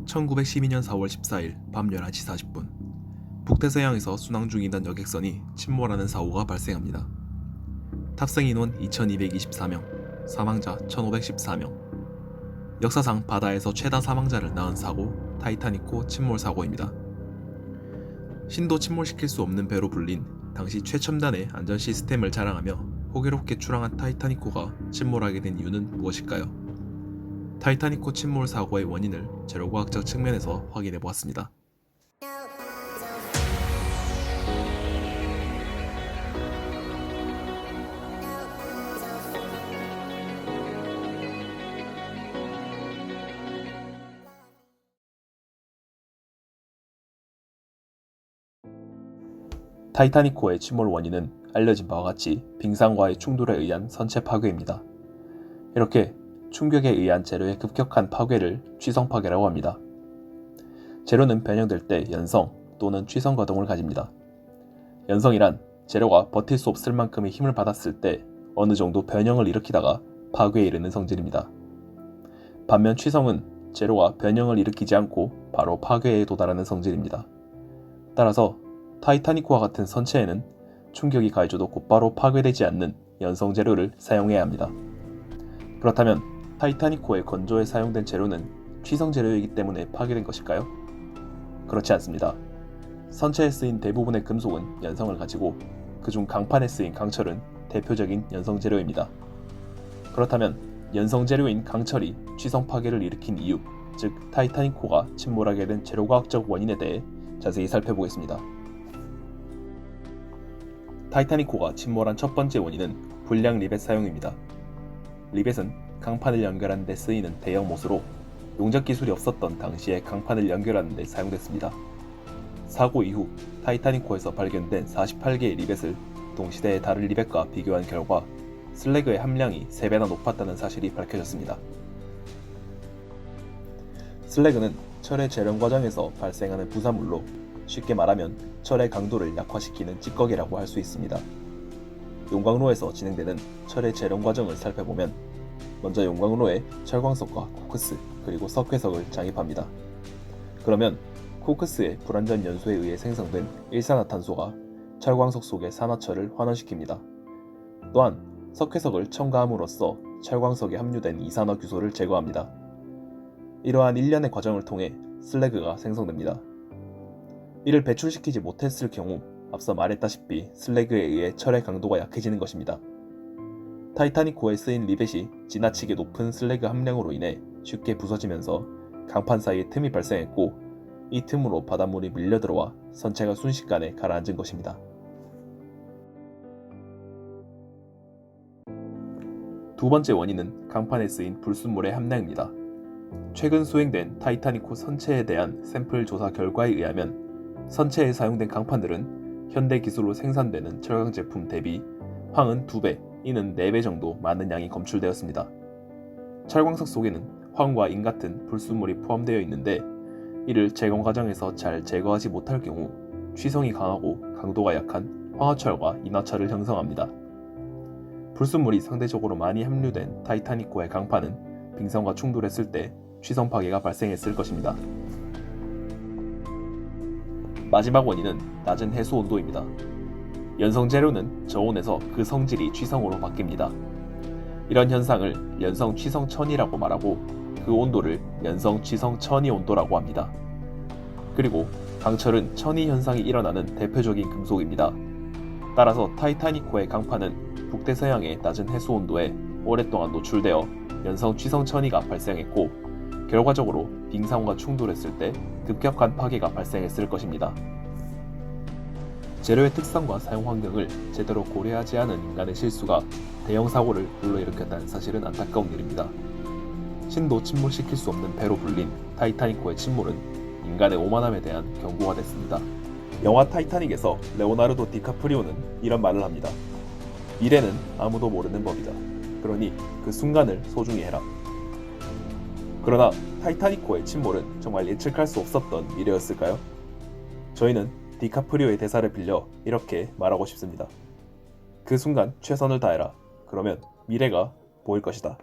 1912년 4월 14일 밤 11시 40분 북태서양에서 순항 중이던 여객선이 침몰하는 사고가 발생합니다. 탑승 인원 2224명, 사망자 1514명. 역사상 바다에서 최다 사망자를 낳은 사고, 타이타닉호 침몰 사고입니다. 신도 침몰시킬 수 없는 배로 불린 당시 최첨단의 안전 시스템을 자랑하며 호기롭게 출항한 타이타닉호가 침몰하게 된 이유는 무엇일까요? 타이타닉호 침몰 사고의 원인을 재료과학적 측면에서 확인해 보았습니다. 타이타닉호의 침몰 원인은 알려진 바와 같이 빙상과의 충돌에 의한 선체 파괴입니다. 이렇게 충격에 의한 재료의 급격한 파괴를 취성 파괴라고 합니다. 재료는 변형될 때 연성 또는 취성 거동을 가집니다. 연성이란 재료가 버틸 수 없을 만큼의 힘을 받았을 때 어느 정도 변형을 일으키다가 파괴에 이르는 성질입니다. 반면 취성은 재료가 변형을 일으키지 않고 바로 파괴에 도달하는 성질입니다. 따라서 타이타닉호와 같은 선체에는 충격이 가해져도 곧바로 파괴되지 않는 연성 재료를 사용해야 합니다. 그렇다면 타이타닉호의 건조에 사용된 재료는 취성 재료이기 때문에 파괴된 것일까요? 그렇지 않습니다. 선체에 쓰인 대부분의 금속은 연성을 가지고 그중 강판에 쓰인 강철은 대표적인 연성 재료입니다. 그렇다면 연성 재료인 강철이 취성 파괴를 일으킨 이유, 즉 타이타닉호가 침몰하게 된 재료과학적 원인에 대해 자세히 살펴보겠습니다. 타이타닉호가 침몰한 첫 번째 원인은 불량 리벳 사용입니다. 리벳은 강판을 연결하는 데 쓰이는 대형 못으로 용접 기술이 없었던 당시에 강판을 연결하는 데 사용됐습니다. 사고 이후 타이타닉호에서 발견된 48개의 리벳을 동시대의 다른 리벳과 비교한 결과 슬래그의 함량이 3배나 높았다는 사실이 밝혀졌습니다. 슬래그는 철의 재련 과정에서 발생하는 부산물로 쉽게 말하면 철의 강도를 약화시키는 찌꺼기라고 할 수 있습니다. 용광로에서 진행되는 철의 재련 과정을 살펴보면 먼저 용광로에 철광석과 코크스 그리고 석회석을 장입합니다. 그러면 코크스의 불완전 연소에 의해 생성된 일산화탄소가 철광석 속의 산화철을 환원시킵니다. 또한 석회석을 첨가함으로써 철광석에 함유된 이산화규소를 제거합니다. 이러한 일련의 과정을 통해 슬래그가 생성됩니다. 이를 배출시키지 못했을 경우 앞서 말했다시피 슬래그에 의해 철의 강도가 약해지는 것입니다. 타이타닉호에 쓰인 리벳이 지나치게 높은 슬래그 함량으로 인해 쉽게 부서지면서 강판 사이에 틈이 발생했고 이 틈으로 바닷물이 밀려들어와 선체가 순식간에 가라앉은 것입니다. 두 번째 원인은 강판에 쓰인 불순물의 함량입니다. 최근 수행된 타이타닉호 선체에 대한 샘플 조사 결과에 의하면 선체에 사용된 강판들은 현대 기술로 생산되는 철강 제품 대비 황은 2배, 이는 4배 정도 많은 양이 검출되었습니다. 철광석 속에는 황과 인 같은 불순물이 포함되어 있는데 이를 제거 과정에서 잘 제거하지 못할 경우 취성이 강하고 강도가 약한 황화철과 인화철을 형성합니다. 불순물이 상대적으로 많이 함유된 타이타닉호의 강판은 빙상과 충돌했을 때 취성 파괴가 발생했을 것입니다. 마지막 원인은 낮은 해수 온도입니다. 연성 재료는 저온에서 그 성질이 취성으로 바뀝니다. 이런 현상을 연성 취성천이라고 말하고 그 온도를 연성 취성천이 온도라고 합니다. 그리고 강철은 천이 현상이 일어나는 대표적인 금속입니다. 따라서 타이타닉호의 강판은 북대서양의 낮은 해수 온도에 오랫동안 노출되어 연성 취성천이가 발생했고 결과적으로 빙상과 충돌했을 때 급격한 파괴가 발생했을 것입니다. 재료의 특성과 사용 환경을 제대로 고려하지 않은 인간의 실수가 대형 사고를 불러일으켰다는 사실은 안타까운 일입니다. 신도 침몰시킬 수 없는 배로 불린 타이타닉호의 침몰은 인간의 오만함에 대한 경고가 됐습니다. 영화 타이타닉에서 레오나르도 디카프리오는 이런 말을 합니다. 미래는 아무도 모르는 법이다. 그러니 그 순간을 소중히 해라. 그러나 타이타닉호의 침몰은 정말 예측할 수 없었던 미래였을까요? 저희는 디카프리오의 대사를 빌려 이렇게 말하고 싶습니다. 그 순간 최선을 다해라. 그러면 미래가 보일 것이다.